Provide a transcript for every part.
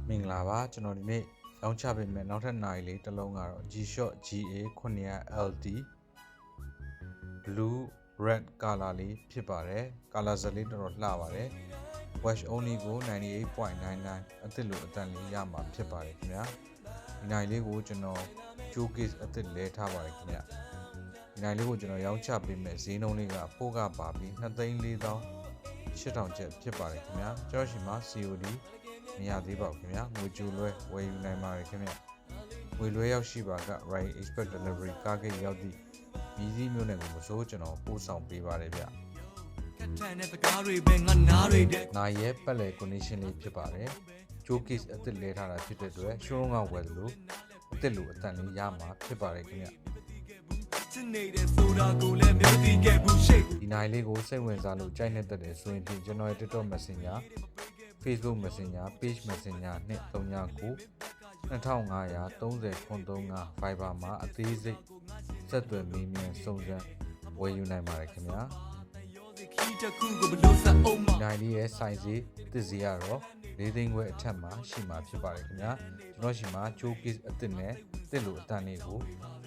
မင်္ဂလာပါကျွန်တော်ဒီနေ့ရောင်းချပေးမယ်နောက်ထပ်နိုင်လေးတစ်လုံးကတော့ G-Shock GA 900 LD Blue Red Color လေးဖြစ်ပါတယ် Color ဇာတ်လေးတော်တော်လှပါတယ် Wash only ကို 98.99 အသစ်လိုအတန်လေးရမှာဖြစ်ပါတယ်ခင်ဗျာဒီနိုင်လေးကိုကျွန်တော် showcase အသစ်လဲထားပါတယ်ခင်ဗျာဒီနိုင်လေးကိုကျွန်တော်ရောင်းချပေးမယ်ဈေးနှုန်းလေးကပို့ကပါပြီး 2,48000 ကျပ်ဖြစ်ပါတယ်ခင်ဗျာကျွန်တော်ရှိမှာ COD မရသေးပါဘူးခင်ဗျာငွေကြိုလွှဲဝယ်ယူနိုင်ပါတယ်ခင်ဗျာငွေလွှဲရောက်ရှိပါက Right Expect Delivery ကားဂိတ်ရောက်သည့်မြည်စည်းမျိုးနဲ့ကိုမစိုးကျွန်တော်ပို့ဆောင်ပေးပါတယ်ဗျနိုင်ရဲ့ပတ်လည် condition လေးဖြစ်ပါတယ် showcase အသစ်လဲထားတာဖြစ်တဲ့အတွက် showroom ကဝယ်သလိုအသစ်လိုအတန်လေးရမှာဖြစ်ပါတယ်ခင်ဗျာဒီနိုင်လေးကိုစိတ်ဝင်စားလို့ကြိုက်နေတဲ့ဆိုရင်ကျွန်တော်ရဲ့ TikTok Messenger Facebook Messenger Page Messenger နဲ့39 2530.35 Viber မှာအသေးစိတ်ဆက်သွယ်မေးမြန်းစုံစမ်းဝယ်ယူနိုင်ပါတယ်ခင်ဗျာနိုင်လေးရဲ့ size တစ်စီကတော့4သိန်းခွဲအထက်မှာရှိမှာဖြစ်ပါတယ်ခင်ဗျာကျွန်တော်ရှိမှာ showcase အသစ်နဲ့တစ်လိုအတန်လေးကို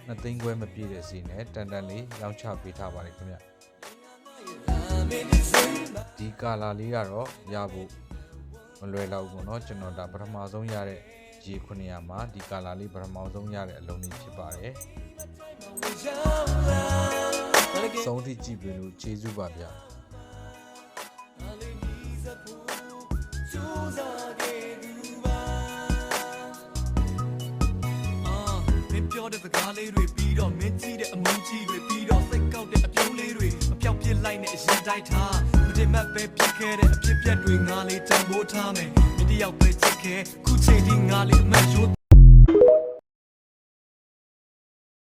2သိန်းခွဲမပြည့်တဲ့စီနဲ့တန်တန်လေးရောင်းချပေးထားပါတယ်ခင်ဗျာဒီကာလာလေးကတော့ရဖို့မလွယ်တော့ဘူးเนาะကျွန်တော်ဒါပထမဆုံးရတဲ့ G900 မှာဒီကာလာလေးပထမဆုံးရတဲ့အလုံးလေးဖြစ်ပါတယ်ဆုံးထိကြည့်ပြီးလို့ကျေးဇူးပါဗျာပြောတဲ့စကားလေးတွေပြီးတော့မင်းကြည့်တဲ့အမုန်းကြီးတွေပြီးတော့စိတ်ကောက်တဲ့အပြုံးလေးတွေမပြောက်ပြစ်လိုက်နဲ့အရင်တိုက်ထားမတင်မတ်ပဲဖြစ်ခဲ့တဲ့အဖြစ်ပြက်တွေငါလေးတန်ဖိုးထားမယ်မင်းတယောက်ပဲချစ်ခဲ့ခုချိန်ဒီငါလေးအမှန်ရိုး